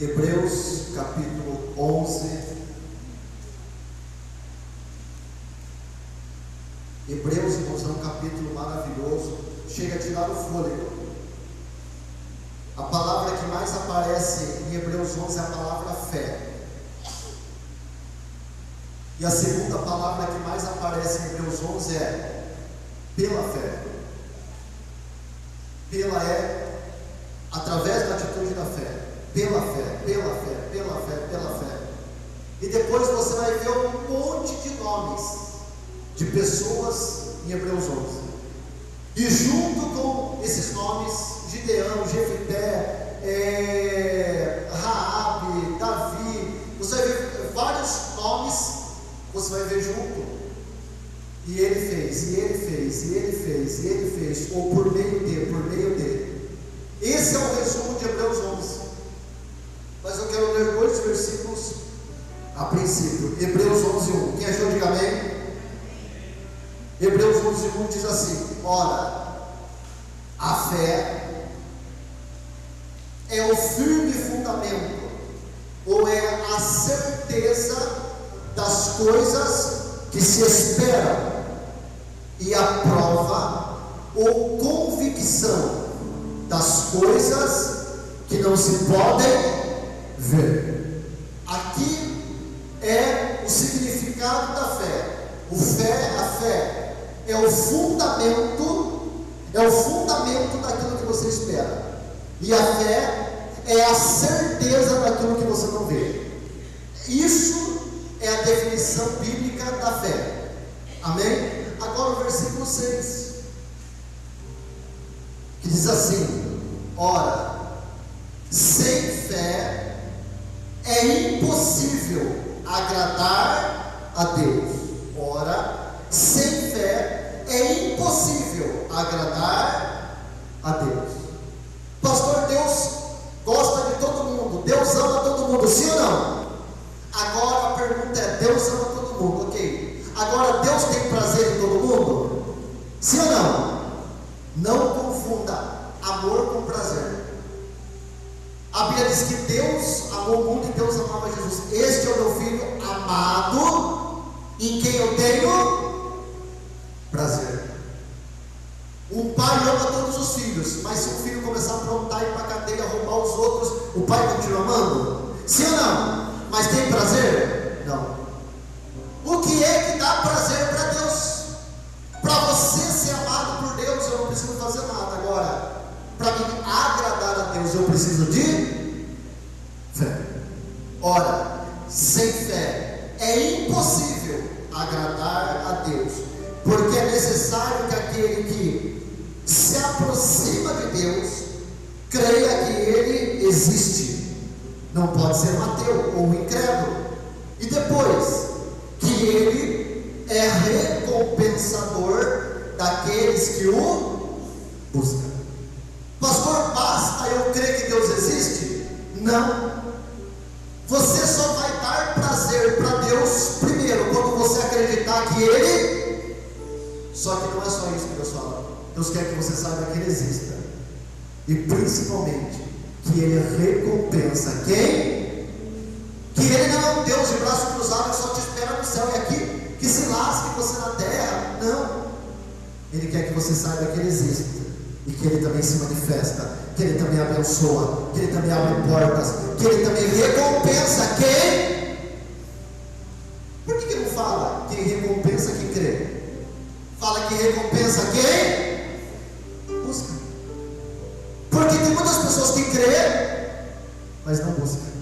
Hebreus capítulo 11. Hebreus, irmãos, é um capítulo maravilhoso, chega a tirar o fôlego. A palavra que mais aparece em Hebreus 11 é a palavra fé. E a segunda palavra que mais aparece em Hebreus 11 é pela fé. Pela é através da atitude da fé. Pela fé, pela fé, pela fé, pela fé. E depois você vai ver um monte de nomes de pessoas em Hebreus 11. E junto com esses nomes, Gideão, Jefité, Raabe, Davi, você vai ver vários nomes, você vai ver junto. E ele fez, e ele fez, e ele fez, e ele fez, ou por meio de. Esse é o resumo de Hebreus 11. Mas eu quero ler dois versículos a princípio. Hebreus 11:1. Quem achou, diga amém. Hebreus 11:1 diz assim: ora, a fé é o firme fundamento, ou é a certeza das coisas que se esperam, e a prova ou convicção das coisas que não se podem ver. Aqui é o significado da fé. A fé é o fundamento daquilo que você espera, e a fé é a certeza daquilo que você não vê. Isso é a definição bíblica da fé. Amém? Agora o versículo 6, que diz assim: ora, sem fé é impossível agradar a Deus. Ora, sem fé é impossível agradar a Deus. Pastor, Deus gosta de todo mundo, Deus ama todo mundo, sim ou não? Agora a pergunta é: Deus ama todo mundo, ok. Agora, Deus tem prazer em todo mundo? Sim ou não? Não confunda amor com prazer. A Bíblia diz que Deus amou o mundo e Deus amava Jesus. Este é o meu filho amado, em quem eu tenho prazer. Um pai ama todos os filhos, mas se um filho começar a aprontar, ir para a cadeia, roubar os outros, o pai continua amando? Sim ou não? Mas tem prazer? Não. O que é que dá prazer para Deus? Para você ser amado por Deus, eu não preciso fazer nada. Agora, para me agradar a Deus, eu preciso de fé. Ora, sem fé é impossível agradar a Deus, porque é necessário que aquele que se aproxima de Deus creia que Ele existe. Não pode ser ateu ou incrédulo. E depois, que Ele é recompensador daqueles que o buscam. Pastor, basta eu crer que Deus existe? Não. Você só vai dar prazer para Deus primeiro quando você acreditar que Ele. Só que não é só isso que Deus fala. Deus quer que você saiba que Ele exista, e principalmente que Ele recompensa quem? Que Ele não é um Deus de braço cruzado que só te espera no céu e aqui que se lasque você na terra. Não. Ele quer que você saiba que Ele existe, e que Ele também se manifesta, que Ele também abençoa, que Ele também abre portas, que Ele também recompensa quem? Por que não fala quem recompensa quem crê? Fala que recompensa quem busca. Porque tem muitas pessoas que crê, mas não buscam.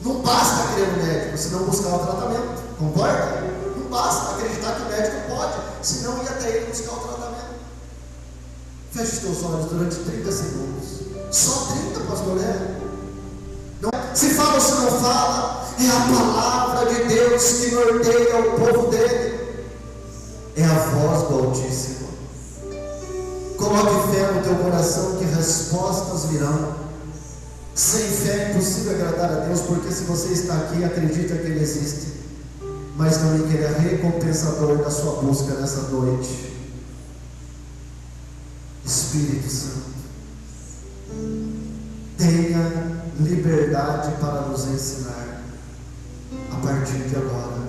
Não basta crer no médico se não buscar o tratamento, concorda? Não basta acreditar que o médico pode, senão ir até ele buscar o tratamento. Feche os teus olhos durante 30 segundos. Só 30, pastor, não, se fala ou se não fala, é a palavra de Deus que norteia o povo dele. É a voz do Altíssimo. Coloque fé no teu coração que respostas virão. Sem fé é impossível agradar a Deus, porque se você está aqui, acredita que Ele existe, mas não Ele é recompensador da sua busca nessa noite. Espírito Santo, tenha liberdade para nos ensinar a partir de agora,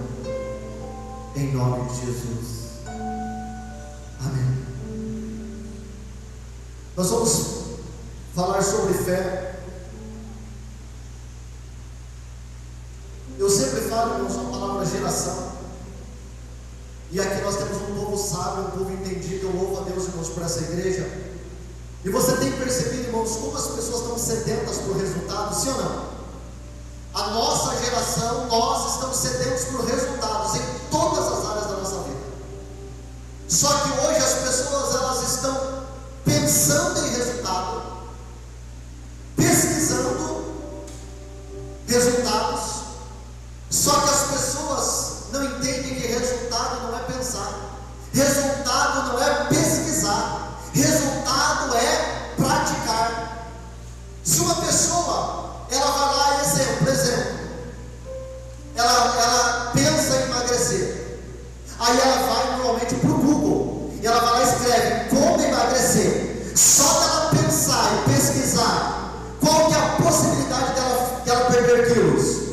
em nome de Jesus. Amém. Nós vamos falar sobre fé. Eu sempre falo, irmãos, a palavra geração. E aqui nós temos um povo sábio, um povo entendido. Eu louvo a Deus, irmãos, por essa igreja. E você tem percebido, irmãos, como as pessoas estão sedentas por resultados, sim ou não? A nossa geração, nós estamos sedentos por resultados em todas as áreas da nossa vida. Só que hoje as pessoas, elas estão pensando em resultado, pesquisando resultados. Só que as pessoas não entendem que resultado não é pensar, resultado não é pesquisar, resultado é praticar. Se uma pessoa, ela vai lá, por exemplo, ela pensa em emagrecer, aí ela vai normalmente para o Google, e ela vai lá e escreve como emagrecer. Só dela pensar e pesquisar qual que é a possibilidade dela perder quilos,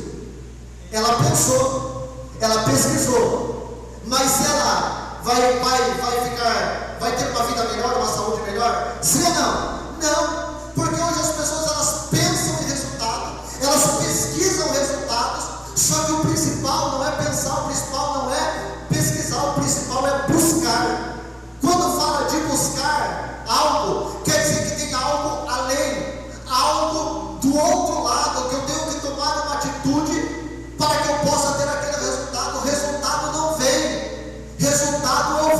ela pensou, ela pesquisou, mas se ela vai ter uma vida melhor, uma saúde melhor, sim ou não? Não, porque hoje as pessoas, elas pensam em resultado, elas pesquisam resultados, só que o principal não é pensar, o principal não é pesquisar, o principal é buscar. Quando fala de buscar algo, quer dizer que tem algo além, algo do outro lado, que eu tenho que tomar uma atitude para que eu possa ter aquele resultado. O resultado não vem, resultado eu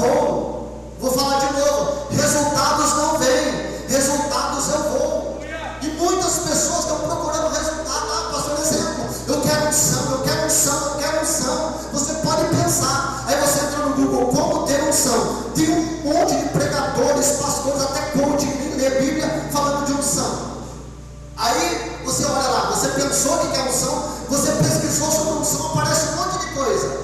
vou falar de novo, resultados não vêm, resultados eu vou. E muitas pessoas estão procurando resultado. Pastor, exemplo, eu quero unção, eu quero unção, eu quero unção. Você pode pensar, aí você entra no Google, como ter unção. Tem um monte de pregadores, pastores, até coach, que nem lê Bíblia, falando de unção. Aí você olha lá, você pensou que quer unção, você pesquisou sobre unção, aparece um monte de coisa.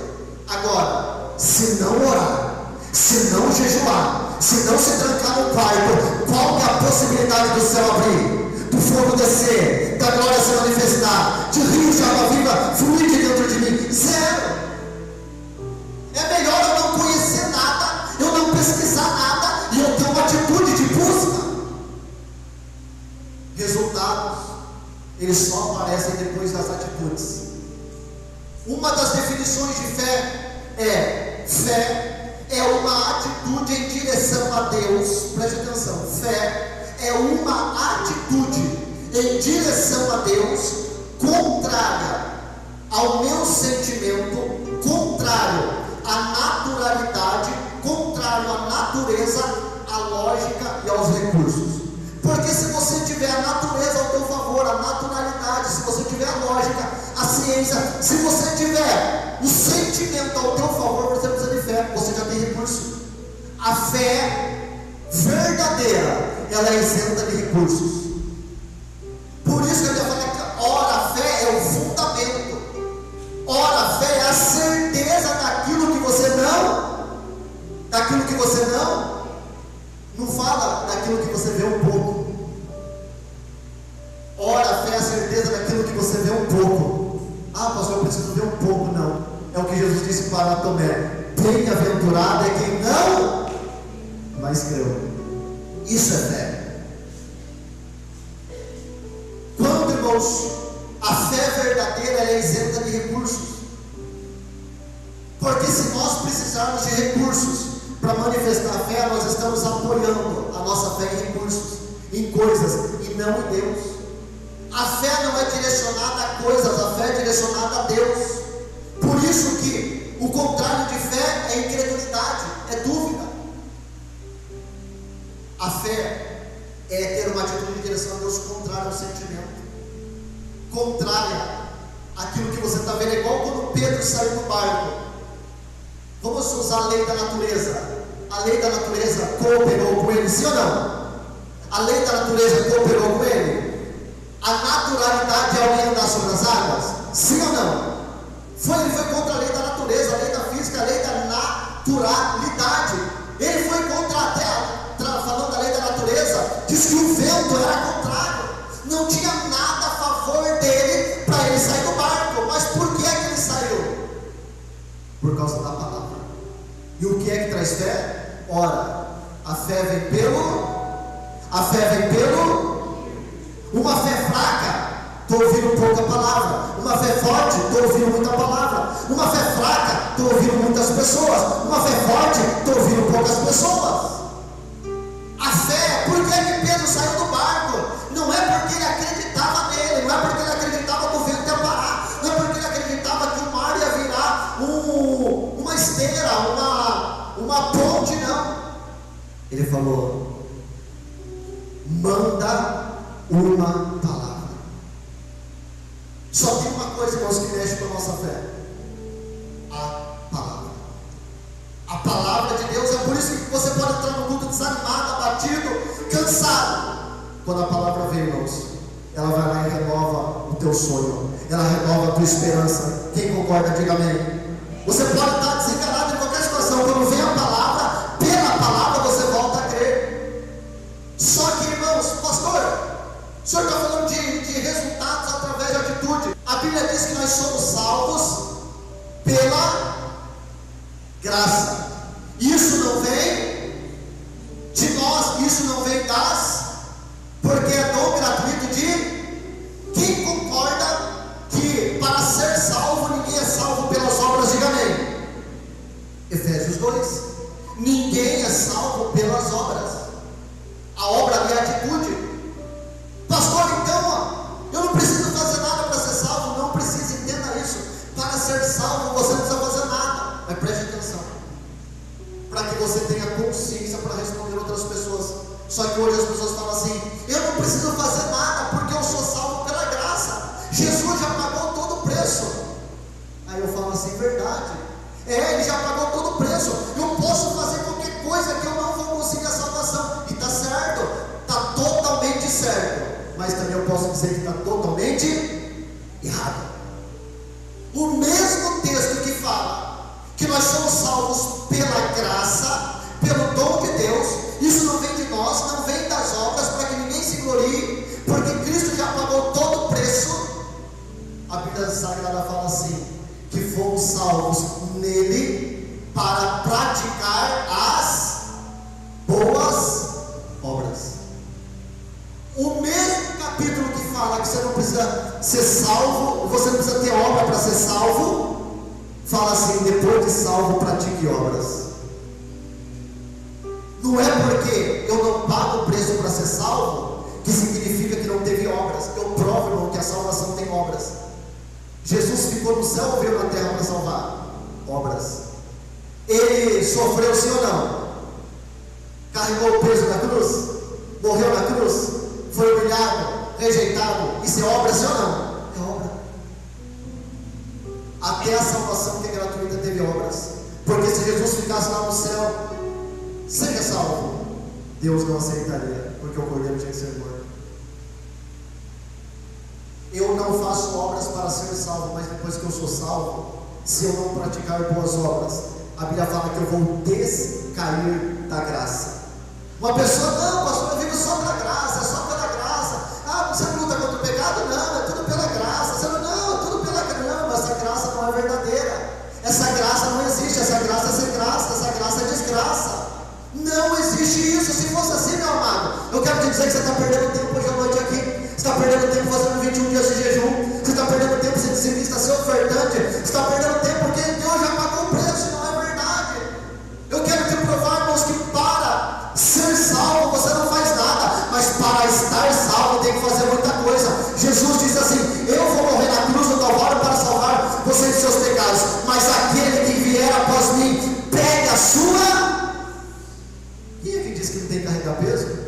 Agora, se não orar, se não jejuar, se não se trancar no quarto, qual que é a possibilidade do céu abrir, do fogo descer, da glória se manifestar, de rios de água viva fluir de dentro de mim? Zero. É melhor eu não conhecer nada, eu não pesquisar nada, e eu ter uma atitude de busca. Resultados, eles só aparecem depois das atitudes. Uma das definições de fé é uma atitude em direção a Deus. Preste atenção, fé é uma atitude em direção a Deus, contrária ao meu sentimento, contrário à naturalidade, contrário à natureza, à lógica e aos recursos. Porque se você tiver a natureza ao teu favor, a naturalidade, se você tiver a lógica, a ciência, se você tiver o sentimento ao teu favor, você precisa de fé, você já tem recurso. A fé verdadeira, ela é isenta de recursos. Por isso que eu já falei que ora, a fé é o fundamento. Ora, a fé é a certeza daquilo que você não fala daquilo que você vê um pouco. Ora, a fé é a certeza daquilo que você vê um pouco. Ah, pastor, eu preciso ver um pouco. Não, é o que Jesus disse para Tomé: bem-aventurado é quem não, mas creu. Isso é fé. Quando, irmãos, a fé verdadeira é isenta de recursos. Porque se nós precisarmos de recursos para manifestar a fé, nós estamos apoiando a nossa fé em recursos, em coisas, e não em Deus. A fé não é direcionada a coisas, a fé é direcionada a Deus. Por isso que o contrário de fé é incredulidade, é dúvida. A fé é ter uma atitude em direção a Deus contrária ao sentimento, contrária àquilo que você está vendo. É igual quando Pedro saiu do barco. Vamos usar a lei da natureza. A lei da natureza cooperou com ele, sim ou não? A lei da natureza cooperou com ele? A naturalidade é alguém andar sobre as águas? Sim ou não? Ele foi contra a lei da natureza, a lei da física, a lei da naturalidade. Ele foi contra a terra, falando da lei da natureza, diz que o vento era contrário não tinha nada a favor dele para ele sair do barco. Mas por que é que ele saiu? Por causa da palavra. E o que é que traz fé? Ora, a fé vem pelo... Uma fé fraca, estou ouvindo pouca palavra. Uma fé forte, estou ouvindo muita palavra. Uma fé fraca, estou ouvindo muitas pessoas. Uma fé forte, estou ouvindo poucas pessoas. A fé, por que é que Pedro saiu do barco? Não é porque ele acreditava nele, não é porque ele acreditava que o vento ia parar, não é porque ele acreditava que o mar ia virar uma esteira, uma ponte, não. Ele falou: manda uma palavra. Só tem uma coisa, irmãos, que mexe com a nossa fé: a palavra. A palavra de Deus. É por isso que você pode entrar no culto desanimado, abatido, cansado. Quando a palavra vem, irmãos, ela vai lá e renova o teu sonho, ela renova a tua esperança. Quem concorda, diga amém. Você pode estar desenganado em qualquer situação. Quando vem a palavra, pela palavra você volta a crer. Só que, irmãos, pastor, o senhor está falando de resultados através de atitude. A Bíblia diz que nós somos salvos pela graça. Isso não vem de nós, isso não vem porque é dom gratuito de quem concorda que para ser salvo ninguém é salvo pelas obras, diga amém. Efésios 2: ninguém é salvo pelas obras. A obra é a atitude. Pastor, então eu não preciso fazer nada para ser salvo. Não precisa, entenda isso. Para ser salvo você não precisa fazer nada. Mas preste atenção, para que você tenha consciência para responder outras pessoas. Só que hoje as pessoas falam assim: eu não preciso fazer nada porque eu sou salvo pela graça. Jesus já pagou todo o preço. Aí eu falo assim: verdade. Ele já pagou todo o preço. Eu posso fazer qualquer coisa que eu não vou conseguir a salvação. E está certo, está totalmente certo. Mas também eu posso dizer que está totalmente errado. O mesmo texto que fala que nós somos salvos pela graça, pelo dom de Deus, isso não vem de nós, não vem das obras, para que ninguém se glorie, porque Cristo já pagou todo o preço. A Bíblia Sagrada fala assim: que fomos salvos nele para praticar as boas obras. O mesmo capítulo que fala que você não precisa ser salvo, você não precisa ter obra para ser salvo, fala assim: depois de salvo, pratique obras. Não é porque eu não pago o preço para ser salvo que significa que não teve obras. Eu provo, irmão, que a salvação tem obras. Jesus ficou no céu ou veio na terra para salvar? Obras. Ele sofreu, sim ou não? Carregou o peso da cruz? Morreu na cruz? Foi humilhado, rejeitado? Isso é obra, sim ou não? É obra. Até a salvação que é gratuita teve obras. Porque se Jesus ficasse lá no céu, seja salvo, Deus não aceitaria, porque o cordeiro tinha que ser morto. Eu não faço obras para ser salvo, mas depois que eu sou salvo, se eu não praticar boas obras, a Bíblia fala que eu vou descair da graça. Uma pessoa: não, pastor, eu vivo só pela graça, é só pela graça. Ah, você luta contra o pecado? Não, é tudo pela graça. Você não, é tudo pela graça. Não, essa graça não é verdadeira. Essa graça não existe, essa graça é sem graça, essa graça é desgraça. Não existe isso. Se fosse assim, meu amado, eu quero te dizer que você está perdendo tempo hoje à noite aqui. Você está perdendo tempo fazendo 21 dias de jejum. Você está perdendo tempo sendo dizimista, ser ofertante. Você está perdendo tempo porque Deus já pagou o preço. Não é verdade. Eu quero te provar, irmãos, que para ser salvo você não faz nada, mas para estar salvo tem que fazer muita coisa. Jesus disse assim: eu vou morrer na cruz do Calvário para salvar você de seus pecados, mas aquele que vier após mim pega a sua. Quem é que diz que não tem que carregar peso?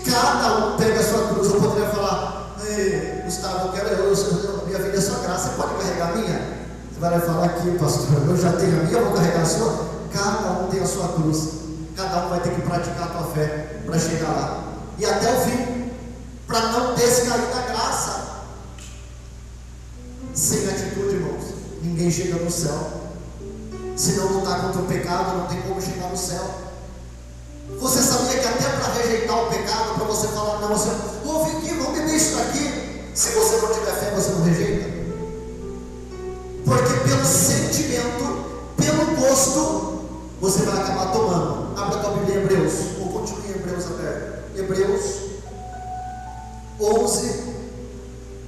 Cada um pega a sua cruz. Eu poderia falar: ei, Gustavo, minha vida é sua graça, você pode carregar a minha? Você vai falar: aqui, pastor, eu já tenho a minha, eu vou carregar a sua. Cada um tem a sua cruz. Cada um vai ter que praticar a tua fé para chegar lá e até o fim, para não descair da graça. Sem atitude, irmãos, ninguém chega no céu. Se não lutar contra o pecado, não tem como chegar no céu. Você sabia que até para rejeitar o pecado, para você falar: não, você ouve aqui, vamos beber isso daqui. Se você não tiver fé, você não rejeita. Porque pelo sentimento, pelo gosto, você vai acabar tomando. Abra a tua Bíblia em Hebreus, ou continue em Hebreus aberto. Hebreus 11,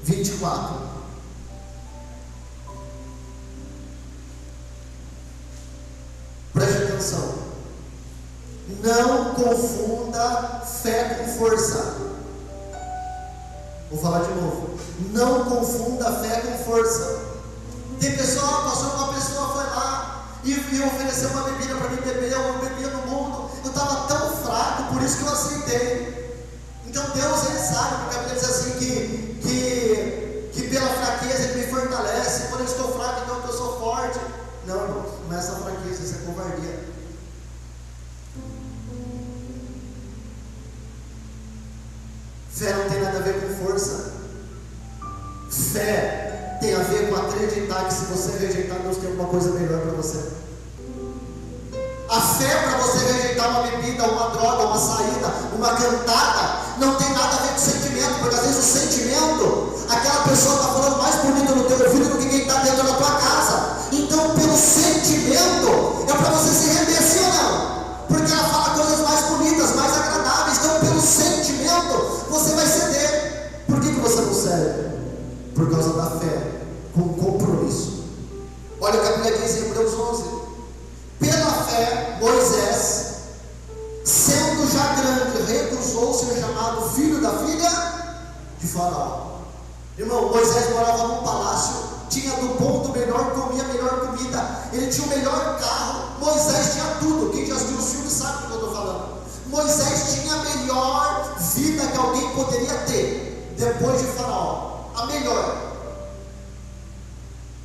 24. Preste atenção. Não confunda fé com força. Vou falar de novo. Não confunda fé com força. Tem pessoa, pastor, uma pessoa foi lá e ofereceu uma bebida para mim beber. Eu bebia no mundo. Eu estava tão fraco, por isso que eu aceitei. Então Deus, Ele sabe, porque a Bíblia diz assim que pela fraqueza Ele me fortalece. Quando eu estou fraco, então eu sou forte. Não, irmão, não é essa fraqueza, isso é covardia. Fé não tem nada a ver com força. Fé tem a ver com acreditar que se você rejeitar, Deus tem alguma coisa melhor para você. A fé para você rejeitar uma bebida, uma droga, uma saída, uma cantada, não tem nada a ver com sentimento, porque às vezes o sentimento, aquela pessoa está falando mais bonito no teu ouvido do que quem está dentro da tua casa. Então, pelo sentimento, é para você se render, sim ou não? Porque ela fala coisas mais bonitas, mais agradáveis. Então, pelo sentimento, você vai ceder. Por que você não cede? Por causa da fé, com compromisso. Olha o que a Bíblia diz em Hebreus 11. Pela fé, Moisés, sendo já grande, recusou ser chamado filho da filha de Faraó. Irmão, Moisés morava num palácio, tinha do bom, do melhor, comia a melhor comida, ele tinha o melhor carro. Moisés tinha tudo. Quem já assistiu os filmes sabe do que eu estou falando. Moisés tinha a melhor vida que alguém poderia ter depois de Faraó, a melhor.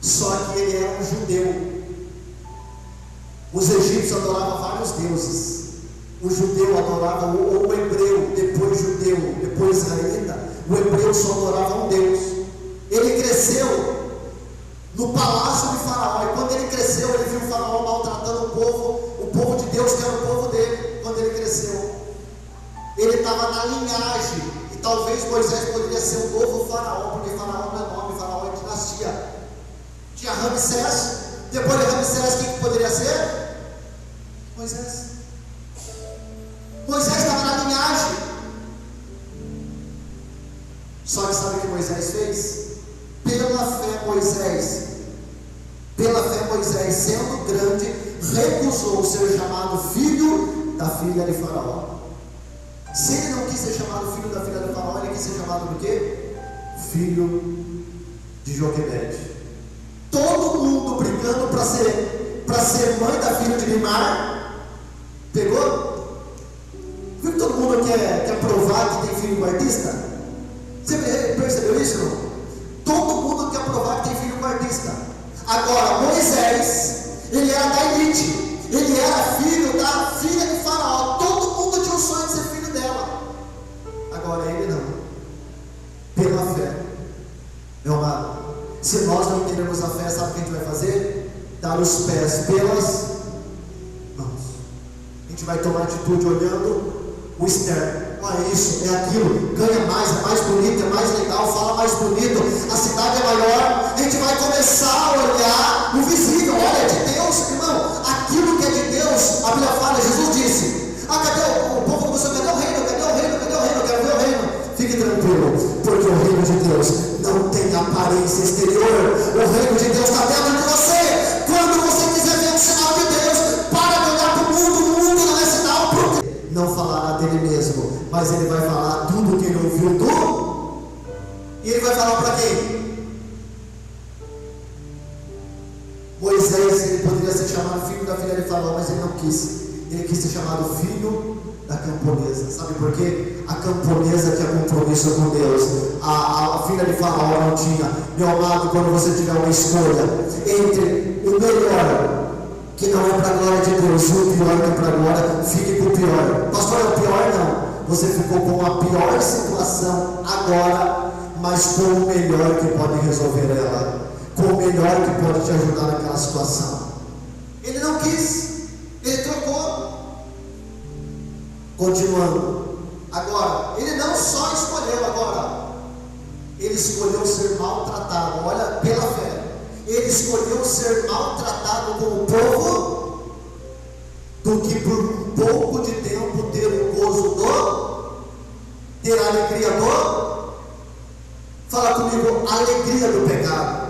Só que ele era um judeu. Os egípcios adoravam vários deuses. O judeu adorava, ou o hebreu, depois judeu, depois israelita. O hebreu só adorava um Deus. Ele cresceu no palácio de Faraó, e quando ele cresceu, ele viu o Faraó maltratando o povo de Deus, que era o povo dele. Quando ele cresceu, ele estava na linhagem, e talvez Moisés poderia ser o novo Faraó, porque Faraó não é nome, Faraó é dinastia. Tinha Ramsés, depois de Ramsés, quem que poderia ser? Moisés. Moisés estava na linhagem. Só que sabe o que Moisés fez? Pela fé Moisés, sendo grande, recusou ser chamado filho da filha de Faraó. Se ele não quis ser chamado filho da filha de Faraó, ele quis ser chamado do quê? Filho de Joquebede. Todo mundo brigando para ser mãe da filha de Limar. Pegou? Viu que todo mundo quer provar que tem filho com artista? Você percebeu isso? Não? Todo mundo quer provar que tem filho com artista. Agora, Moisés, ele era da elite. Ele era filho da filha de Faraó. Todo mundo tinha o sonho de ser filho dela. Agora ele não. Pela fé. Meu amado, se nós não teremos a fé, sabe o que a gente vai fazer? Dar os pés pelas mãos. A gente vai tomar atitude olhando o externo. É isso, é aquilo, ganha mais, é mais bonito, é mais legal, fala mais bonito, a cidade é maior. A gente vai começar a olhar o visível. Olha, é de Deus, irmão, aquilo que é de Deus. A Bíblia fala, Jesus disse: cadê o povo começou, cadê o reino, cadê o reino, cadê o reino, eu quero ver o reino. Fique tranquilo, porque o reino de Deus não tem aparência exterior. O reino de Deus está dentro de você. Quando você quiser ver o sinal de Deus, para de olhar para o mundo não é sinal, não falará dele mesmo, mas ele vai falar tudo que ele ouviu e ele vai falar para quem? Moisés, ele poderia ser chamado filho da filha de Faraó, mas ele não quis. Ele quis ser chamado filho da camponesa. Sabe por quê? A camponesa tinha compromisso com Deus. A filha de Faraó não tinha. Meu amado, quando você tiver uma escolha entre o melhor, que não é para a glória de Deus, e o pior que é para a glória, fique com o pior. Pastor, é o pior? Não. Você ficou com a pior situação agora, mas com o melhor que pode resolver ela, com o melhor que pode te ajudar naquela situação. Ele não quis, ele trocou. Continuando. Agora, ele não só escolheu agora, ele escolheu ser maltratado, olha, pela fé, ele escolheu ser maltratado como povo, do que por um pouco de tempo ter o gozo ter a alegria fala comigo, a alegria do pecado.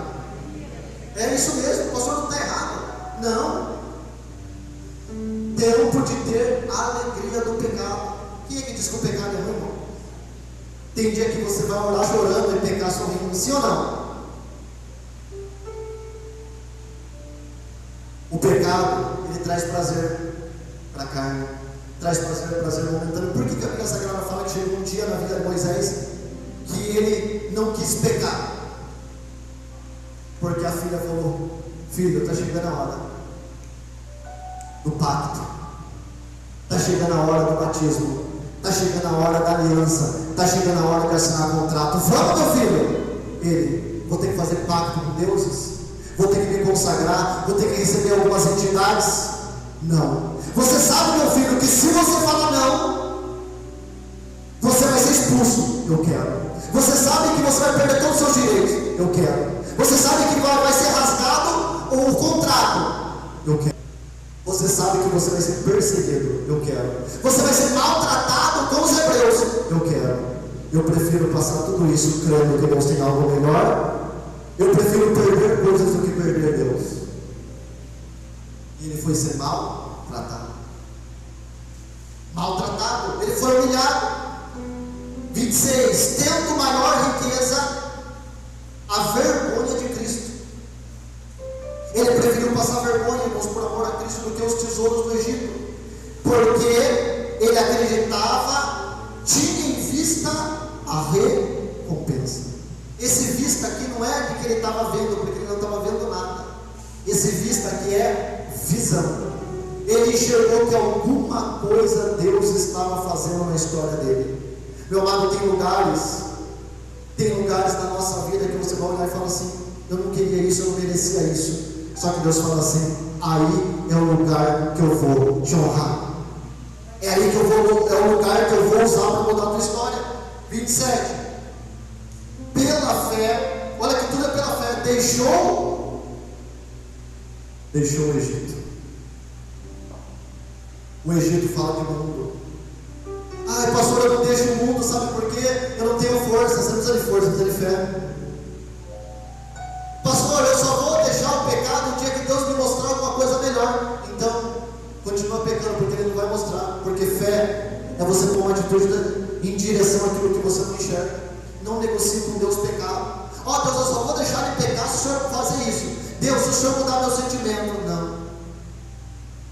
É isso mesmo, o pastor não está errado, não, tempo de ter a alegria do pecado. Quem é que diz que o pecado é ruim, irmão? Tem dia que você vai orar chorando e pecar sorrindo, sim ou não? O pecado, ele traz prazer para a carne, traz prazer momentâneo. Por que a Bíblia Sagrada fala que chegou um dia na vida de Moisés que ele não quis pecar? Porque a filha falou: filho, está chegando a hora do pacto, está chegando a hora do batismo, está chegando a hora da aliança, está chegando a hora de assinar contrato. Vamos, meu filho? Ele: vou ter que fazer pacto com deuses, vou ter que me consagrar, vou ter que receber algumas entidades. Não. Você sabe, meu filho, que se você falar não, você vai ser expulso. Eu quero. Você sabe que você vai perder todos os seus direitos. Eu quero. Você sabe que vai ser rasgado o contrato. Eu quero. Você sabe que você vai ser perseguido. Eu quero. Você vai ser maltratado com os hebreus. Eu quero. Eu prefiro passar tudo isso crendo que Deus tem algo melhor. Eu prefiro perder coisas do que perder Deus. E ele foi ser maltratado. Maltratado. Ele foi humilhado. 26. Tendo maior riqueza, a vergonha de Cristo. Ele preferiu passar vergonha, irmãos, por amor a Cristo, do que os tesouros do Egito, porque ele acreditava, tinha em vista a recompensa. Esse vista aqui não é de que ele estava vendo, porque ele não estava vendo nada. Esse vista aqui é visão. Ele enxergou que alguma coisa Deus estava fazendo na história dele. Meu amado, tem lugares na nossa vida que você vai olhar e fala assim: eu não queria isso, eu não merecia isso. Só que Deus fala assim: aí é o lugar que eu vou te honrar. É aí que eu vou, é o lugar que eu vou usar para mudar a tua história. 27. Pela fé, olha que tudo é pela fé, deixou o Egito. O Egito fala de mundo. Ai, pastor, eu não deixo o mundo, sabe por quê? Eu não tenho força. Você não precisa de força, precisa de fé. Pastor, eu só vou deixar o pecado no dia que Deus me mostrar alguma coisa melhor. Então, continua pecando, porque Ele não vai mostrar. Porque fé é você tomar atitude em direção àquilo que você não enxerga. Não negocie com Deus pecado. Ó, Deus, eu só vou deixar de pecar se o Senhor fazer isso. Deus, se o Senhor mudar meu sentimento. Não.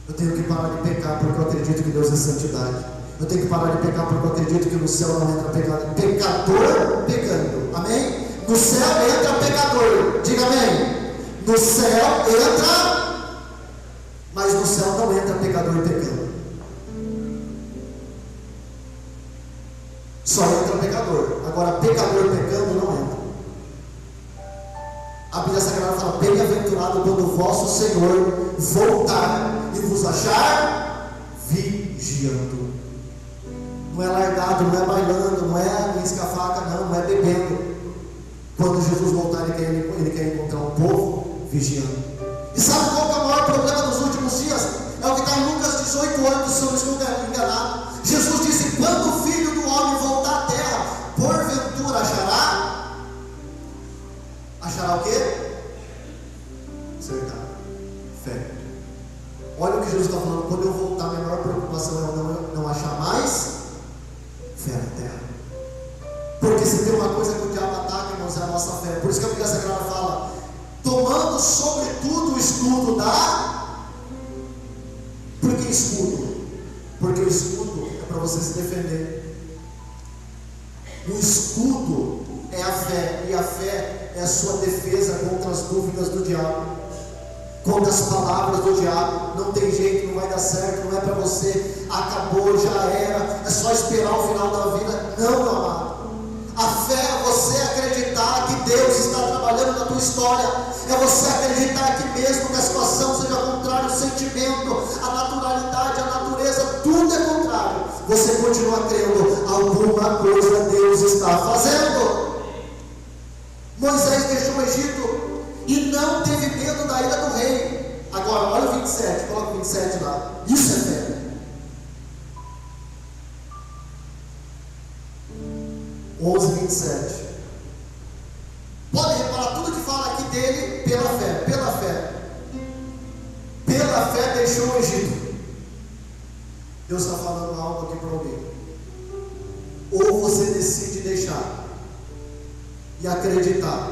Eu tenho que parar de pecar porque eu acredito que Deus é santidade. Eu tenho que parar de pecar porque eu acredito que no céu não entra pecador pecando. Amém? No céu entra pecador. Diga amém. No céu entra, mas no céu não entra pecador pecando. Só entra pecador. Agora pecador pecando não entra. A Bíblia Sagrada fala: bem-aventurado quando o vosso Senhor voltar e vos achar vigiando. Não é largado, não é bailando, não é em escafaca, não é bebendo. Quando Jesus voltar, ele quer encontrar um povo vigiando. E sabe qual que é o maior problema dos últimos dias? É o que está em Lucas 18:8, se eu não estou enganado. Jesus disse: quando o Filho do Homem voltar à terra, porventura achará o quê? Certeza, fé. Olha o que Jesus está falando: quando eu voltar, minha maior preocupação é eu não achar mais fé na terra. Porque se tem uma coisa que o diabo ataca, irmãos, é a nossa fé. Por isso que a Bíblia Sagrada fala: tomando sobretudo o escudo da... Por que escudo? Porque o escudo é para você se defender. O escudo é a fé, e a fé é a sua defesa contra as dúvidas do diabo, contra as palavras do diabo. Não tem jeito, não vai dar certo, não é para você, acabou, já era, é só esperar o final da vida. Não, meu amado. A fé é você acreditar que Deus está trabalhando na tua história. É você acreditar que mesmo que a situação seja contrária, o sentimento, a naturalidade, a natureza, tudo é contrário, você continua crendo: alguma coisa Deus está fazendo. Moisés deixou o Egito e não teve medo da ira do rei. Agora, olha o 27, coloca o 27 lá. Isso é fé. 11:27. Pode reparar tudo que fala aqui dele pela fé. Pela fé. Pela fé deixou o Egito. Deus está falando algo aqui para alguém. Ou você decide deixar e acreditar,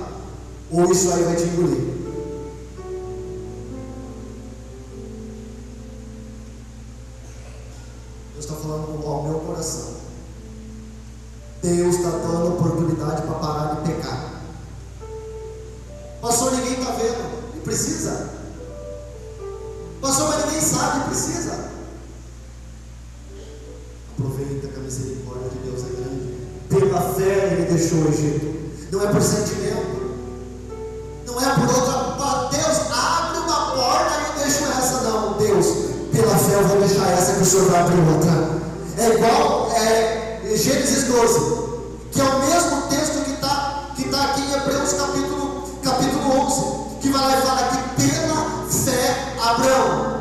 ou isso aí vai te engolir. Deus está falando ao meu coração. Deus está dando oportunidade para parar de pecar. Pastor, ninguém está vendo. E precisa. Pastor, mas ninguém sabe. Precisa. Aproveita que a misericórdia de Deus é grande. Pela fé ele deixou o Egito. Não é por sentimento. Não é por outra. Deus abre uma porta e eu deixo essa. Não, Deus, pela fé eu vou deixar essa que o Senhor vai abrir outra. É igual Gênesis 12, que é o mesmo texto que está aqui em Hebreus capítulo 11, que vai lá e fala que pela fé Abraão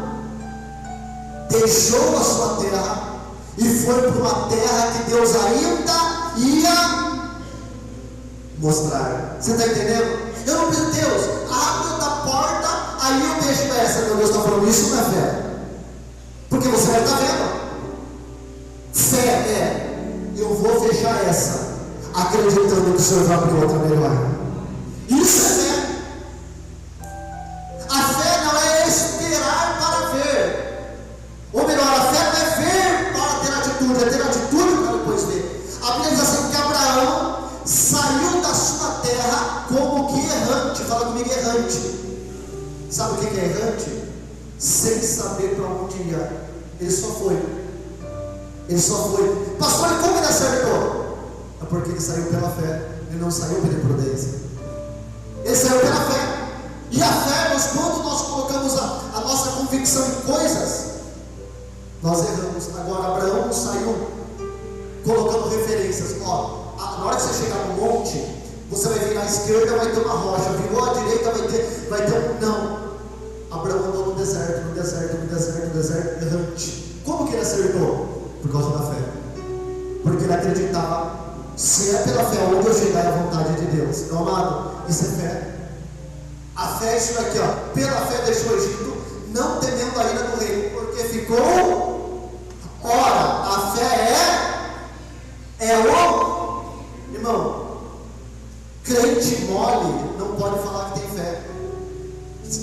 deixou a sua terra e foi para uma terra que Deus ainda ia mostrar. Você está entendendo? Eu não preciso, Deus, abre outra porta, aí eu deixo essa. Meu Deus está falando, isso não é fé, porque você vai estar vendo. Fé é, eu vou fechar essa, acreditando que o Senhor vai abrir outra melhor. Isso é fé. A fé não é esperar para ver, ou melhor, a fé não é ver para ter atitude, é ter atitude para depois ver. A Bíblia diz assim que Abraão saiu da sua terra como que errante. Fala comigo, errante. Sabe o que é errante? Sem saber para onde ia. Ele só foi. Pastor, como ele acertou? É porque ele saiu pela fé. Ele não saiu pela imprudência. Ele saiu pela fé. E a fé, quando nós colocamos a nossa convicção em coisas, nós erramos. Agora Abraão saiu colocando referências. Ó, na hora que você chegar no monte, você vai virar à esquerda, vai ter uma rocha. Virou à direita, vai ter um não. Abraão andou no deserto, errante. Como que ele acertou? Por causa da fé. Porque ele acreditava, se é pela fé onde eu chegar é a vontade de Deus. Meu amado, isso é fé. A fé é isso aqui, ó. Pela fé deixou o Egito, não temendo a ira do rei, porque ficou. Ora, a fé é o irmão. Crente mole não pode falar que tem fé.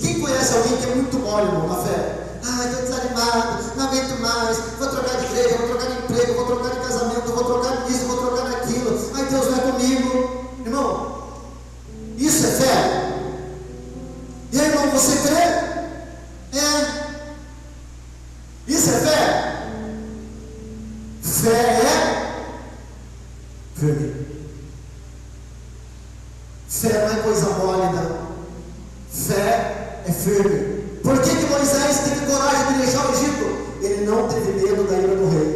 Quem conhece alguém que é muito mole, irmão, na fé? Ai, estou desanimado, não aguento mais, vou trocar de igreja, vou trocar de emprego, vou trocar de casamento, vou trocar disso, vou trocar daquilo. Ai, Deus vai comigo. Irmão, isso é fé? E aí, irmão, você crê? Isso é fé? Fé é firme. Fé não é coisa mole, não. Fé é firme. Por que Moisés teve coragem de deixar o Egito? Ele não teve medo da ira do rei,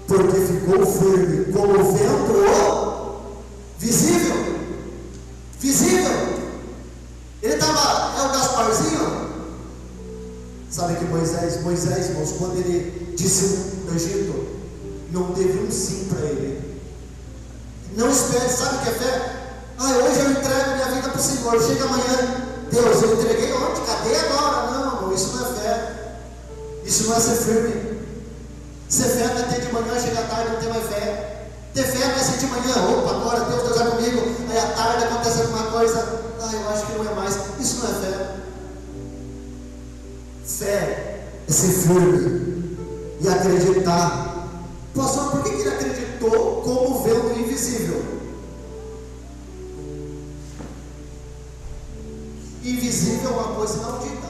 porque ficou firme, como o vento visível. Ele estava, o Gasparzinho. Sabe que Moisés, irmãos, quando ele disse no Egito, não teve um sim para ele. Não espere, sabe o que é fé? Hoje eu entrego minha vida para o Senhor, chega amanhã, Deus, eu entreguei ontem, cadê agora? Não, isso não é fé. Isso não é ser firme. Ser fé não é ter de manhã, chegar tarde, não ter mais fé. Ter fé não é ser de manhã, opa, agora Deus vai comigo, aí à tarde acontece alguma coisa, eu acho que não é mais. Isso não é fé. Fé é ser firme e acreditar. Pastor, por que ele acreditou como vendo invisível? Invisível é uma coisa inaudita.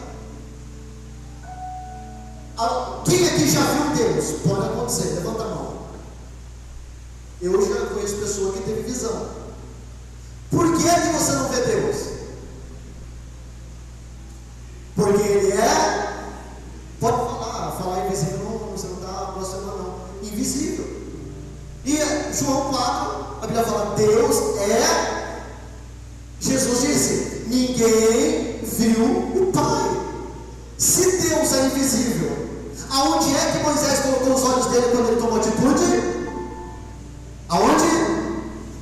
Quem aqui já viu Deus? Pode acontecer, levanta a mão. Eu já conheço pessoa que teve visão. Por que você não vê Deus? Porque Ele é, pode falar invisível, não, você não está aproximando, não. Invisível. E João 4, A Bíblia fala, Deus é. Jesus disse, ninguém viu o Pai. Se Deus é invisível, aonde é que Moisés colocou os olhos dele quando ele tomou atitude? Aonde?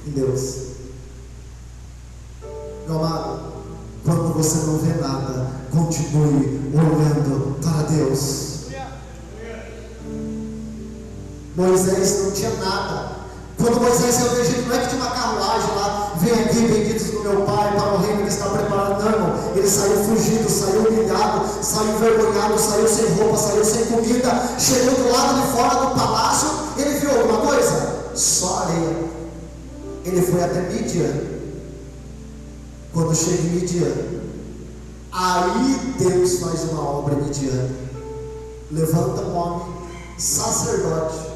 Em Deus. Meu amado, quando você não vê nada, continue olhando para Deus. Moisés não tinha nada. Quando Moisés saiu do Egito, não é que tinha uma carruagem lá, vem aqui, benditos do meu Pai, para o reino que está preparado. Não, irmão. Ele saiu fugido, saiu humilhado, saiu envergonhado, saiu sem roupa, saiu sem comida. Chegou do lado de fora do palácio. Ele viu alguma coisa? Só areia. Ele foi até Midian. Quando chega em Midian, aí Deus faz uma obra em Midian. Levanta um homem sacerdote.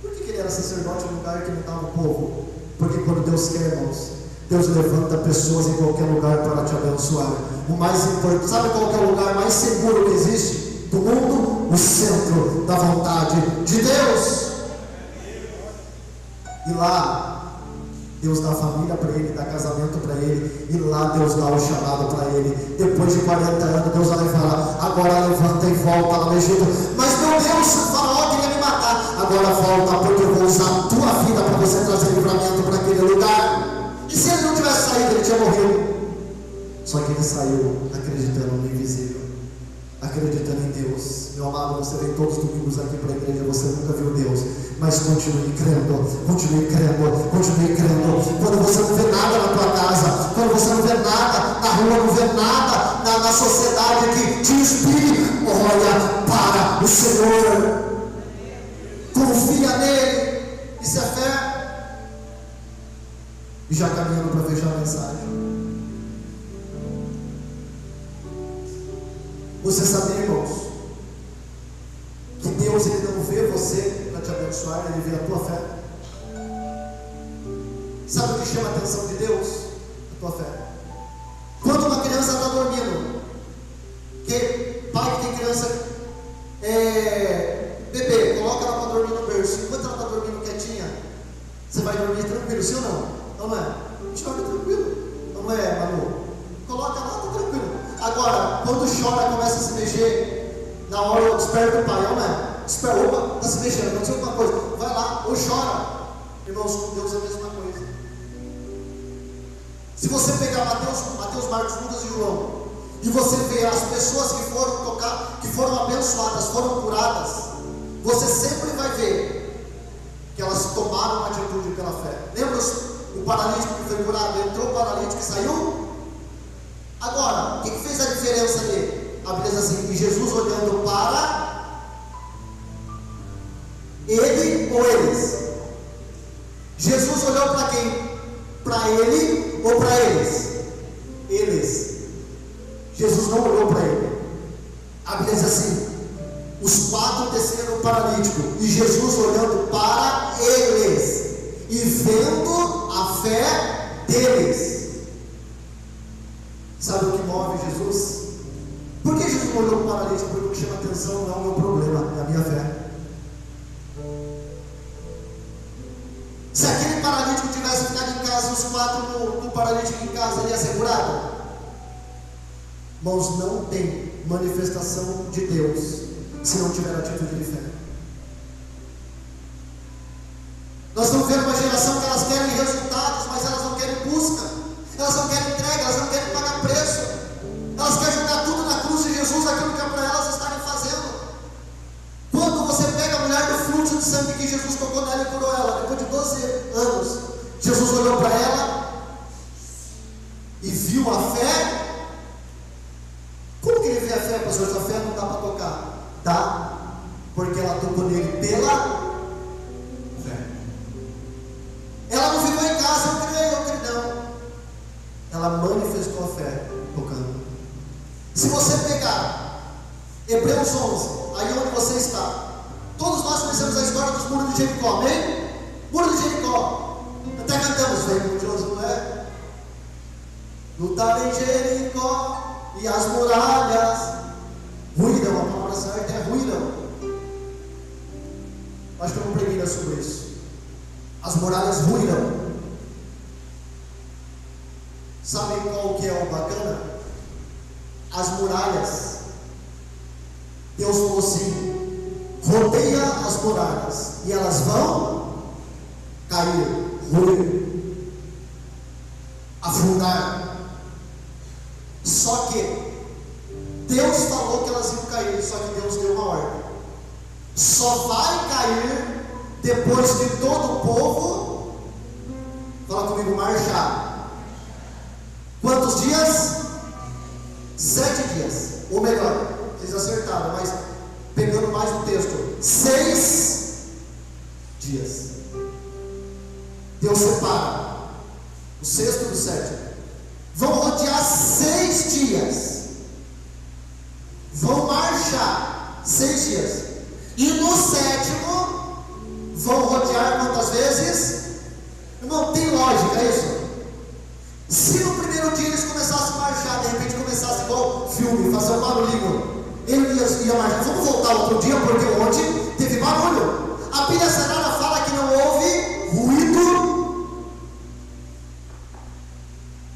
Por que ele era sacerdote em um lugar que não estava o povo? Porque quando Deus quer, irmãos, Deus levanta pessoas em qualquer lugar para te abençoar. O mais importante, sabe qual é o lugar mais seguro que existe do mundo? O centro da vontade de Deus. E lá Deus dá família para ele, dá casamento para ele, e lá Deus dá o chamado para ele. Depois de 40 anos, Deus vai falar, agora levanta e volta lá no Egito. Mas meu Deus, o faraó queria me matar. Agora volta, porque eu vou usar a tua vida para você trazer livramento para aquele lugar. E se ele não tivesse saído, ele tinha morrido. Só que ele saiu acreditando no invisível, acreditando em Deus. Meu amado, você vem todos os domingos aqui para a igreja, você nunca viu Deus, mas continue crendo, continue crendo, continue crendo. Quando você não vê nada na tua casa, quando você não vê nada na rua, não vê nada na sociedade que te inspire, olha para o Senhor, confia nele. Isso é fé. E já caminhando para fechar a mensagem, você sabia, irmãos, que Deus ele não vê você para te abençoar, ele vê a tua fé? Sabe o que chama a atenção de Deus? A tua fé. Quando uma criança está dormindo, que pai que tem criança bebê, coloca ela para dormir no berço, enquanto ela está dormindo quietinha, você vai dormir tranquilo, sim ou não? Não é? A gente dorme tranquilo, não é, Manu? Coloca lá, está tranquilo. Agora, quando chora, começa a se mexer, na hora eu desperto o pai, não é? Desperta, opa, está se mexendo, aconteceu alguma coisa, vai lá, ou chora. Irmãos, com Deus é a mesma coisa. Se você pegar Mateus, Marcos, Lucas e João, e você ver as pessoas que foram tocar, que foram abençoadas, foram curadas, você sempre vai ver que elas tomaram uma atitude pela fé. Lembra o paralítico que foi curado? Entrou o paralítico e saiu? Agora, o que fez a diferença ali? A Bíblia diz assim, e Jesus olhando para ele ou eles? Jesus olhou para quem? Para ele ou para eles? Eles. Jesus não olhou para ele. A Bíblia diz assim, os 4 desceram o paralítico, e Jesus olhando para eles, e vendo a fé deles. Sabe o que move Jesus? Por que Jesus não olhou para o paralítico? Porque o que chama atenção não é o meu problema, é a minha fé. Se aquele paralítico tivesse ficado em casa, os 4 no paralítico em casa, ele ia ser curado? Irmãos, não tem manifestação de Deus se não tiver atitude de fé. Nós estamos vendo uma geração que elas querem resultados, mas elas não querem busca, elas não querem entrega, elas não querem pagar preço, elas querem jogar tudo na cruz de Jesus, aquilo que é para elas estarem fazendo. Quando você pega a mulher do fluxo de sangue que Jesus tocou nela e curou ela, depois de 12 anos, Jesus olhou para ela e viu a fé. Como que ele vê a fé, pastor? Essa fé não dá para tocar. Dá, porque ela tocou nele pela fé. Ela não ficou em casa, eu creio, não. Ela manifestou a fé tocando. Se você pegar Hebreus 11, aí onde você está, todos nós conhecemos a história dos muros de Jericó, amém? Muro de Jericó, até cantamos, vem com Josué, lutar em Jericó, e as muralhas ruíram, a palavra certa é ruíram. Acho que eu não preguei sobre isso. As muralhas ruíram. Sabe qual que é o bacana? As muralhas. Deus falou assim: rodeia as muralhas e elas vão cair, ruir, afundar. Só que Deus falou que elas iam cair, só que Deus deu uma ordem: só vai cair depois que todo o povo, fala comigo, marchar. Quantos dias? 7 dias, ou melhor, vocês acertaram, mas pegando mais o texto, 6 dias. Deus separa o sexto do sétimo. Vão rodear 6 dias. Vão marchar 6 dias. E no sétimo vão rodear quantas vezes? Irmão, tem lógica isso? Se no primeiro dia eles começassem a marchar, de repente começasse igual filme, fazer um barulhinho, ele ia marchar. Vamos voltar outro dia, porque ontem teve barulho. A Bíblia Sagrada fala que não houve ruído.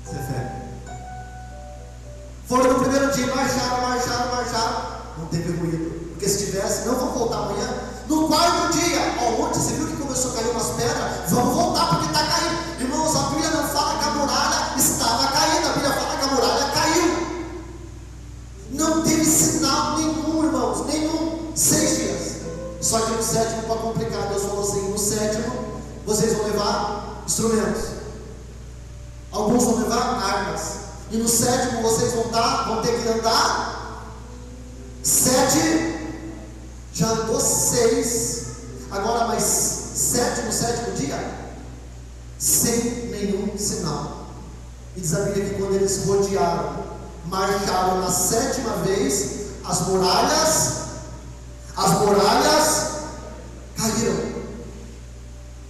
Você fé? Foram no primeiro dia, marcharam. Não teve ruído. Porque se tivesse, não vamos voltar amanhã. No quarto dia, ontem você viu que começou a cair umas pedras? Vamos voltar porque está caindo. Irmãos, a Bíblia não fala que a muralha estava caindo, a Bíblia fala que a muralha caiu. Não teve sinal nenhum, irmãos, nenhum. 6 dias. Só que no sétimo, para complicar, Deus falou assim: no sétimo vocês vão levar instrumentos, alguns vão levar armas, e no sétimo vocês vão ter que andar 7. Já andou 6, agora mais 7 no sétimo dia, sem nenhum sinal. E diz a Bíblia que quando eles rodearam, marcharam na 7ª vez, as muralhas caíram.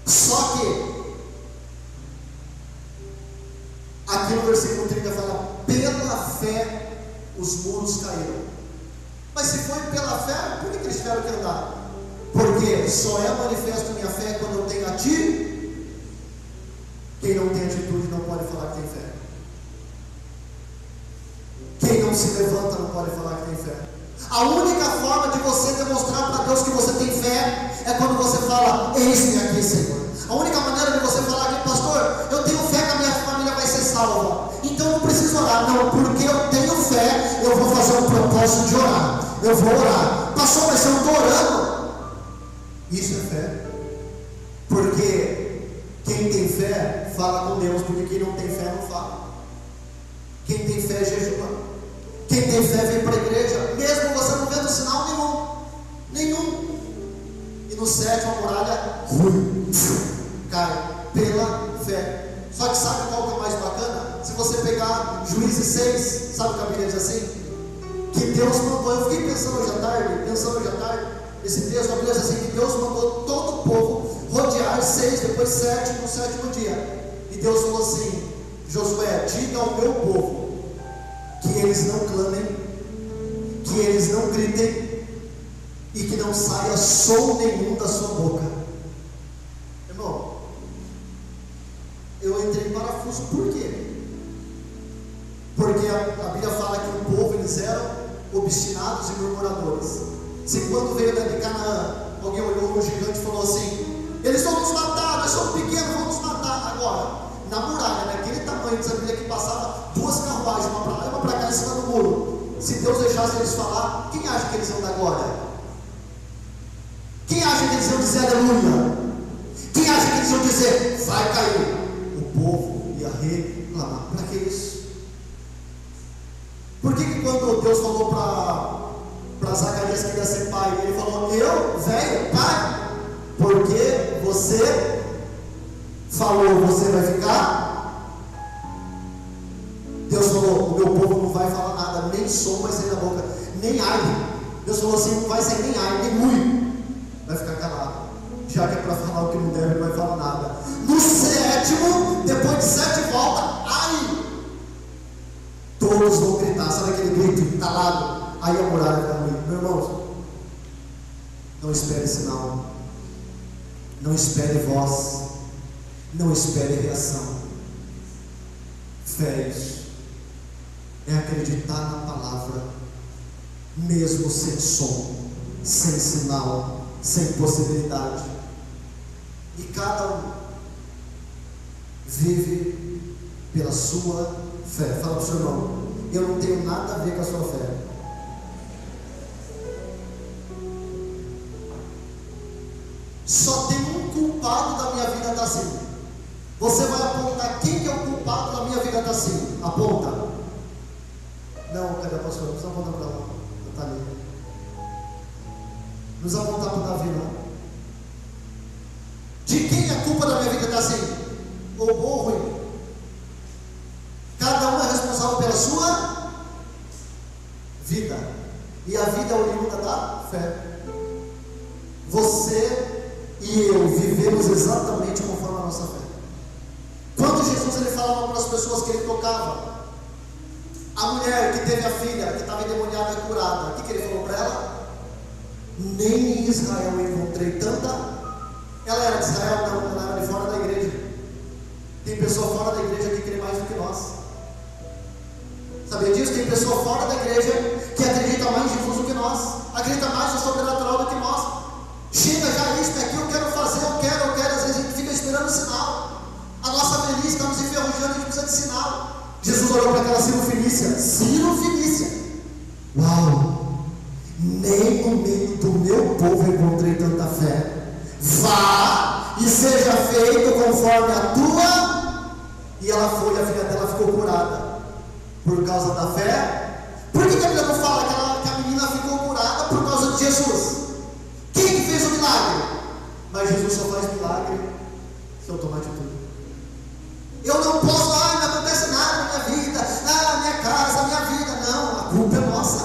Só que aqui no versículo 30 fala: pela fé os muros caíram. Mas se foi pela fé, por que eles tiveram que andar? Porque só é manifesto minha fé quando eu tenho a ti. Quem não tem atitude não pode falar que tem fé. Quem não se levanta não pode falar que tem fé. A única forma de você demonstrar para Deus que você tem fé é quando você fala: eis-me aqui, Senhor. A única maneira de você falar aqui: pastor, eu tenho fé que a minha família vai ser salva, então eu não preciso orar. Não, porque eu tenho fé, eu vou fazer um propósito de orar. Eu vou orar. Pastor, mas eu não estou orando. Isso é fé. Porque quem tem fé fala com Deus, porque quem não tem fé não fala. Quem tem fé jejua. Quem tem fé vem para a igreja, mesmo você não vendo sinal nenhum. E no sétimo a muralha cai pela fé. Só que sabe qual que é mais bacana? Se você pegar Juízes 6, sabe o que a Bíblia diz assim? Que Deus mandou, eu fiquei pensando hoje à tarde, esse texto, a Bíblia diz assim: que Deus mandou todo o povo rodear 6, depois 7, no sétimo dia. E Deus falou assim: Josué, diga ao meu povo que eles não clamem, que eles não gritem, e que não saia som nenhum da sua boca. Irmão, eu entrei em parafuso, por quê? Porque a Bíblia fala que o povo, eles eram obstinados e murmuradores. Se quando veio de Canaã, alguém olhou o gigante e falou assim: eles vão nos matar, nós somos pequenos, vão nos matar. Agora, na muralha, naquele tamanho, diz a Bíblia que passava 2 carruagens, uma para lá e uma para cá, em cima do muro. Se Deus deixasse eles falar, quem acha que eles iam dar glória? Quem acha que eles iam dizer aleluia? Quem acha que eles iam dizer vai cair? O povo ia reclamar. Para que isso? Por que quando Deus falou para Zacarias que ia ser pai, ele falou: eu, velho, pai? Porque você falou, você vai ficar? Deus falou: o meu povo não vai falar nada, nem som vai sair da boca, nem ar. Deus falou assim: não vai sair nem ar, nem muito. Vai ficar calado. Já que é para falar o que não deve, não vai falar nada. No sétimo, depois de 7 voltas, ai! Todos vão gritar, sabe aquele grito calado? Aí a muralha vai ruir. Meu irmão, não espere sinal, não espere voz, não espere reação. Fé é isso. É acreditar na palavra, mesmo sem som, sem sinal, sem possibilidade. E cada um vive pela sua fé. Fala para o seu irmão: eu não tenho nada a ver com a sua fé. Só tem um culpado da minha vida, está assim. Você vai apontar quem que é o culpado da minha vida, está assim. Aponta. Não, cadê a pastora? Não precisa apontar para lá. Está ali. Não precisa apontar para o Davi, não. De quem é a culpa da minha vida, está assim? Ou bom ou ruim? Cada um é responsável pela sua vida. E a vida é oriunda da fé. Você e eu vivemos exatamente conforme a nossa fé. Quando Jesus ele falava para as pessoas que ele tocava, a mulher que teve a filha, que estava endemoniada e curada, o que ele falou para ela? Nem em Israel eu encontrei tanta. Ela era de Israel? Não, ela era de fora da igreja. Tem pessoa fora da igreja que crê mais do que nós. Sabia disso? Tem pessoa fora da igreja que acredita mais em Jesus do que nós, acredita mais no sobrenatural do que nós. Chega já isso, aqui eu quero fazer, eu quero, às vezes a gente fica esperando sinal. A nossa velhice está nos enferrujando, a gente precisa de sinal. Jesus olhou para aquela Cirofenícia. Uau! Nem no meio do meu povo encontrei tanta fé. Vá e seja feito conforme a tua. E ela foi, a filha dela ficou curada por causa da fé. Por que a Bíblia não fala que a menina ficou curada por causa de Jesus? Quem que fez o milagre? Mas Jesus só faz milagre se eu tomar atitude. Eu não posso, não acontece nada na minha vida, na minha casa, na minha vida. Não, a culpa é nossa.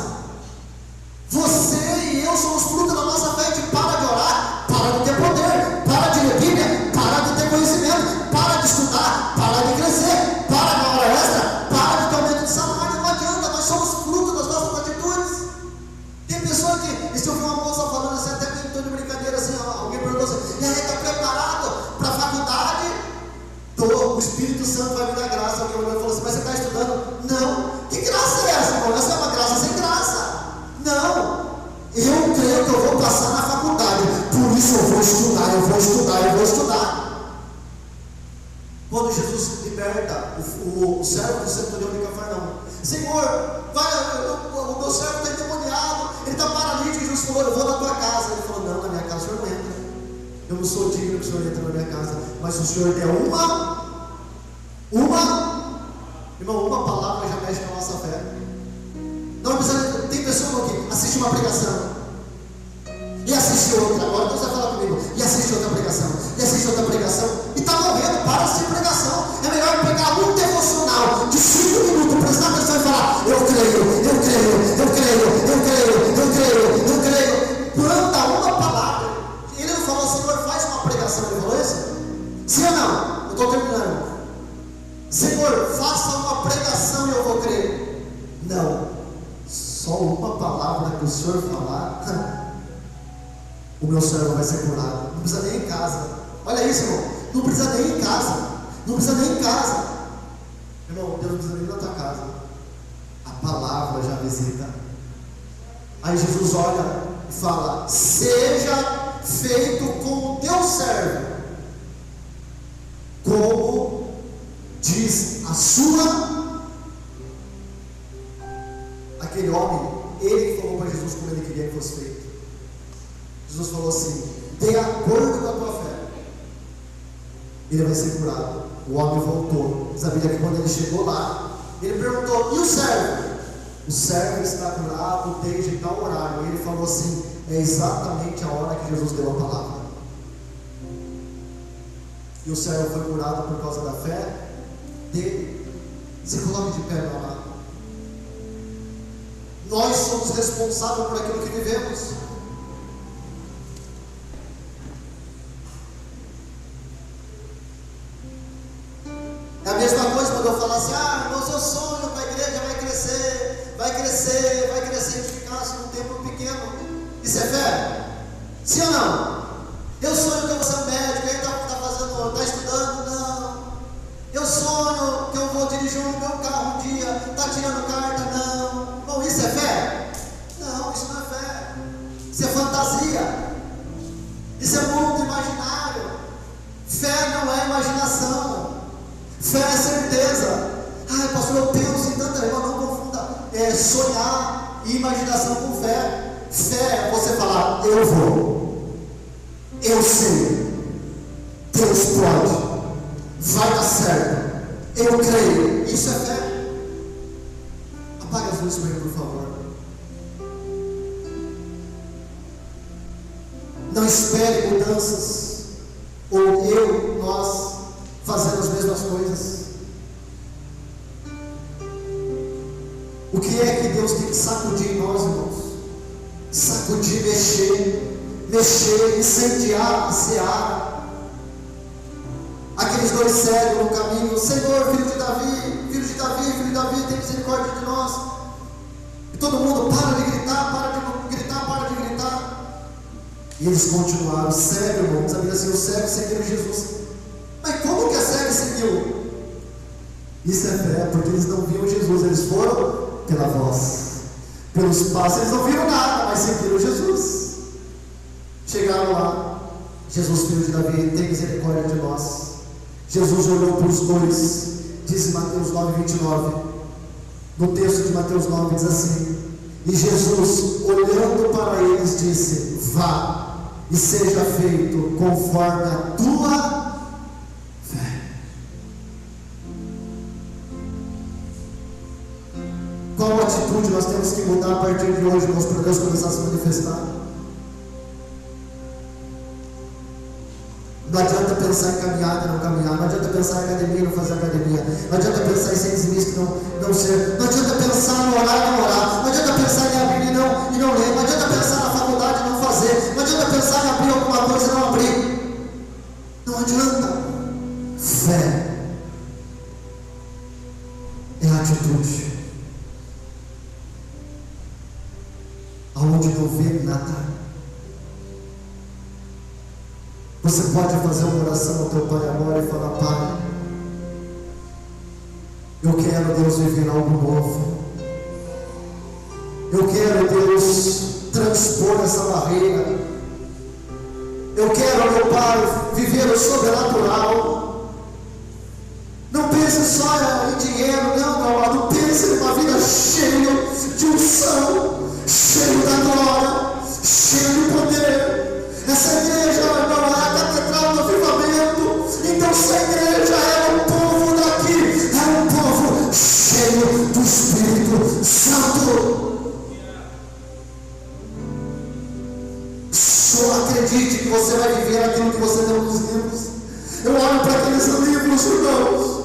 Você e eu somos fruto da nossa fé. A gente para de orar, para de ter poder, para de ler Bíblia, para de ter conhecimento, para de estudar, para de crescer, para de hora extra, para de ter aumento de salário. Não adianta, nós somos fruto das nossas atitudes. Tem pessoa que, se eu vi uma moça falando assim, até em tom de brincadeira, assim, alguém perguntou assim: e aí, está preparado para a faculdade? O Espírito Santo vai me dar graça. Alguém olhou e falou assim: mas você está estudando? Não. Que graça é essa, irmão? Essa é uma graça sem graça. Não. Eu creio que eu vou passar na faculdade, por isso eu vou estudar, eu vou estudar, eu vou estudar. Quando Jesus liberta o servo do centurião de Cafarnaum: Senhor, o meu servo está endemoniado, ele está paralítico. Jesus falou: eu vou na tua casa. Ele falou: não, na minha casa o senhor não entra. Eu não sou digno que o senhor entre na minha casa. Mas se o senhor der irmão, uma palavra já mexe com a nossa fé. Não precisa. Tem pessoa que assiste uma pregação e assiste outra. Agora Deus vai falar comigo. E assiste outra pregação, e assiste outra pregação, e está morrendo. Para de assistir pregação. É melhor pegar um devocional de 5 minutos, prestar atenção e falar: eu creio. Planta uma palavra. Ele não falou: Senhor, faz uma pregação. Ele falou isso? Sim ou não? Eu estou terminando. Senhor, faça uma pregação e eu vou crer. Não. Só uma palavra que o Senhor falar, o meu servo vai ser curado. Não precisa nem ir em casa. Olha isso, irmão. Não precisa nem ir em casa. Irmão, Deus não precisa nem ir na tua casa. A palavra já visita. Aí Jesus olha e fala: seja feito com o teu servo, como diz a sua. Aquele homem, ele que falou para Jesus como ele queria que fosse feito. Jesus falou assim: de acordo com a tua fé, ele vai ser curado. O homem voltou. Sabia que quando ele chegou lá, ele perguntou: e o servo? O servo está curado desde tal horário. E ele falou assim: é exatamente a hora que Jesus deu a palavra. E o servo foi curado por causa da fé dele. Se coloque de pé, meu amado. Nós somos responsáveis por aquilo que vivemos. É a mesma coisa quando eu falo assim: irmãos, eu sonho com a igreja, vai crescer, e ficar assim num tempo pequeno. Isso é fé? Sim ou não? Eu sonho que eu vou ser médico, aí está estudando? Não. Eu sonho que eu vou dirigir o meu Fé é certeza. Pastor, eu penso em tanta coisa. Não confunda sonhar e imaginação com fé. Fé é você falar: eu vou, eu sei, Deus pode, vai dar certo, eu creio. Isso é fé. Apague as luzes para mim, por favor. Não espere mudanças, ou nós fazendo as mesmas coisas. O que é que Deus tem que sacudir em nós, irmãos? Sacudir, mexer, incendiar a seara. Aqueles dois cegos no caminho: Senhor, filho de Davi, tem misericórdia de nós. E todo mundo para de gritar, para de gritar. E eles continuaram cegos, irmãos. A Bíblia diz assim: os cegos seguiram Jesus. Mas como que a cego seguiu? Isso é fé, porque eles não viam Jesus, eles foram pela voz, pelos passos. Eles não viram nada, mas seguiram Jesus. Chegaram lá: Jesus, filho de Davi, tem misericórdia de nós. Jesus olhou para os dois, diz em Mateus 9:29, no texto de Mateus 9 diz assim: e Jesus, olhando para eles, disse: vá e seja feito conforme a tua fé. Qual atitude nós temos que mudar a partir de hoje, irmãos, para Deus começar a se manifestar? Não adianta pensar em caminhada e não caminhar. Não adianta pensar em academia e não fazer academia. Não adianta pensar em ser dizimista e não ser. Não adianta pensar em orar e não orar. Não adianta pensar em abrir e não ler. Não adianta pensar na faculdade e não fazer. Não adianta pensar em abrir alguma coisa e não abrir. Não adianta. Fé é atitude. Aonde não vê nada. Você pode fazer uma oração ao teu Pai agora e falar: Pai, eu quero, Deus, viver algo novo. Eu quero, Deus, transpor essa barreira. Eu quero, meu Pai, viver o sobrenatural. Não pense só em dinheiro, não, meu amado. Pense numa vida cheia de unção, cheio da glória, cheio de poder. Essa igreja, irmão, é a catedral do avivamento. Então, se a igreja é um povo daqui, é um povo cheio do Espírito Santo. Só acredite que você vai viver aquilo que você leu nos livros. Eu olho para aqueles livros, irmãos,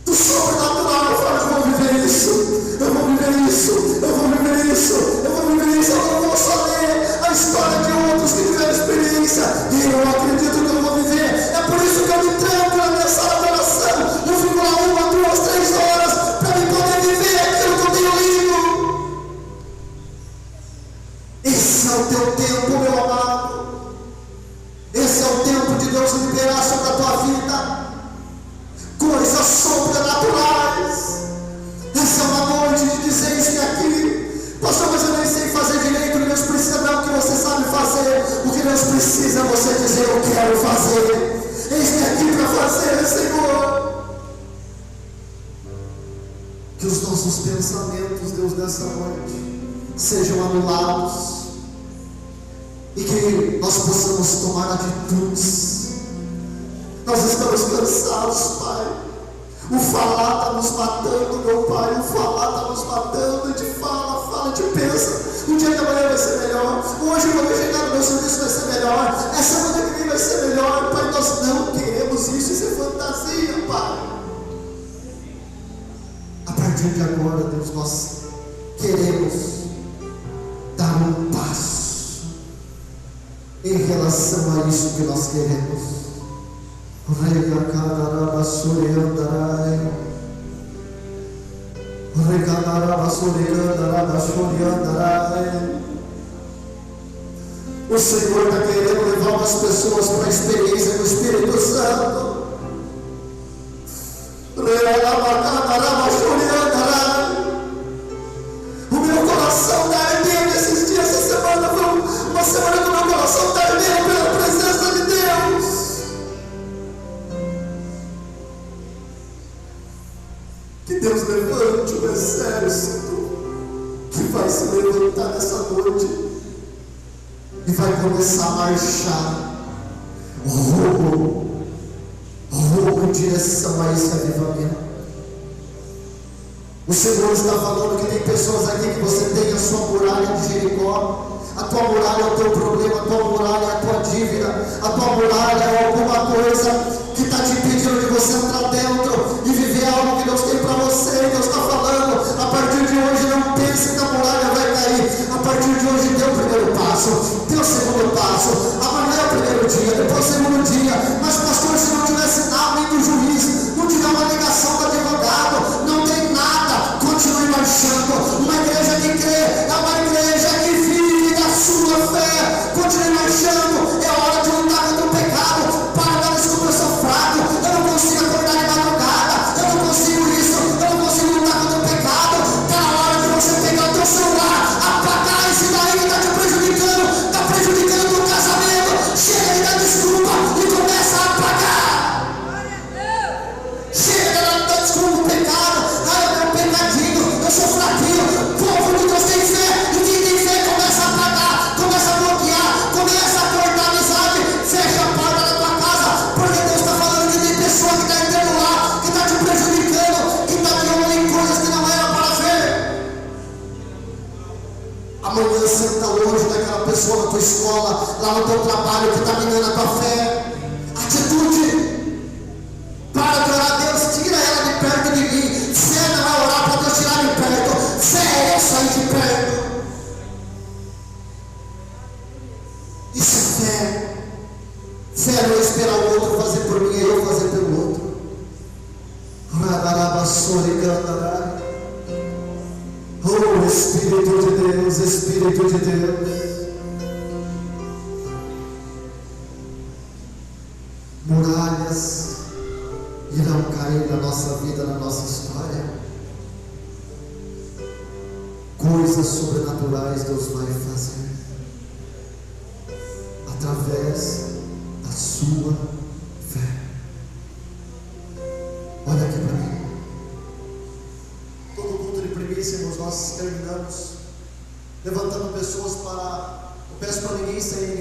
do sobrenatural, eu falo: eu vou viver isso, eu vou viver isso, eu vou viver isso, eu vou viver isso. Eu não vou só ler a história de outros que tiveram experiência, e eu acredito que eu vou viver. É por isso que eu me tranco na minha sala de oração. Eu fico lá 1, 2, 3 horas para me poder viver aquilo que eu tenho lido. Esse é o teu tempo, meu amado. Esse é o tempo de Deus liberar sobre a tua vida coisas sobrenaturais. Essa é uma noite de dizer isso aqui: pastor, mas eu nem sei fazer direito. Deus precisa não que você sabe fazer. O que Deus precisa é você dizer: eu quero fazer. Eis-me aqui para fazer, Senhor. Que os nossos pensamentos, Deus, nessa noite sejam anulados, e que nós possamos tomar atitudes. Nós estamos cansados, Pai. O falar está nos matando, meu Pai. O falar está nos matando. A gente fala, a gente pensa: o dia de amanhã vai ser melhor. Hoje eu vou chegar no meu serviço, vai ser melhor. Essa semana que vem vai ser melhor. Pai, nós não queremos isso. Isso é fantasia, Pai. A partir de agora, Deus, nós queremos dar um passo em relação a isso que nós queremos. O Senhor está querendo levar umas pessoas para a experiência do Espírito Santo. O meu coração está ardendo esses dias. Essa semana foi uma semana que o meu coração está ardendo pela presença de Deus. Que Deus levante um exército que vai se levantar nessa noite e vai começar a marchar rumo em direção a esse avivamento. O Senhor está falando que tem pessoas aqui que você tem a sua muralha de Jericó. A tua muralha é o teu problema, a tua muralha é a tua dívida, a tua muralha é alguma coisa que está te impedindo de você entrar dentro e viver algo que Deus tem para você. Deus está falando, a partir de hoje não pense que a muralha vai cair. A partir de hoje dê o primeiro passo, dê o segundo passo. Amanhã é o primeiro dia, depois o segundo dia. Mas pastor, se não tiver sinal nem do juiz, não tiver uma ligação do advogado, não tem nada, continue marchando. Uma igreja que crê é uma igreja que vive da sua fé. Continue marchando. É hora de lutar contra o pecado. Para da desculpa, eu sou fraco, eu não consigo acordar de madrugada, eu não consigo isso, eu não consigo lutar contra o pecado. Está na hora de você pegar o teu celular, apagar esse daí que está te prejudicando, está prejudicando o casamento. Chega de dar desculpa e começa a apagar. Chega de dar desculpa o pecado. Ah, eu tenho um pecadinho, eu sou fraquinho. Povo de Deus tem fé, e quem tem fé começa a apagar, começa a bloquear, começa a cortar amizade. Fecha a porta da tua casa, porque Deus está falando que tem pessoa que está entrando lá, que está te prejudicando, que está te olhando em coisas que não era para ver. Amanhã você está longe daquela pessoa na tua escola, lá no teu trabalho, que está minando a tua fé. Atitude. Para de orar, Deus, tira ela de perto de mim. Fé não é orar para Deus tirar de perto. Fé é eu sair de perto. Isso é fé. Fé não é esperar o outro fazer por mim, é eu fazer pelo outro. Oh, Espírito de Deus, Espírito de Deus. Muralhas irão cair na nossa vida, na nossa história. Coisas sobrenaturais Deus vai fazer através da sua fé. Olha aqui para mim. Todo culto de primícia, irmãos, nós terminamos levantando pessoas para. Eu peço para ninguém sair.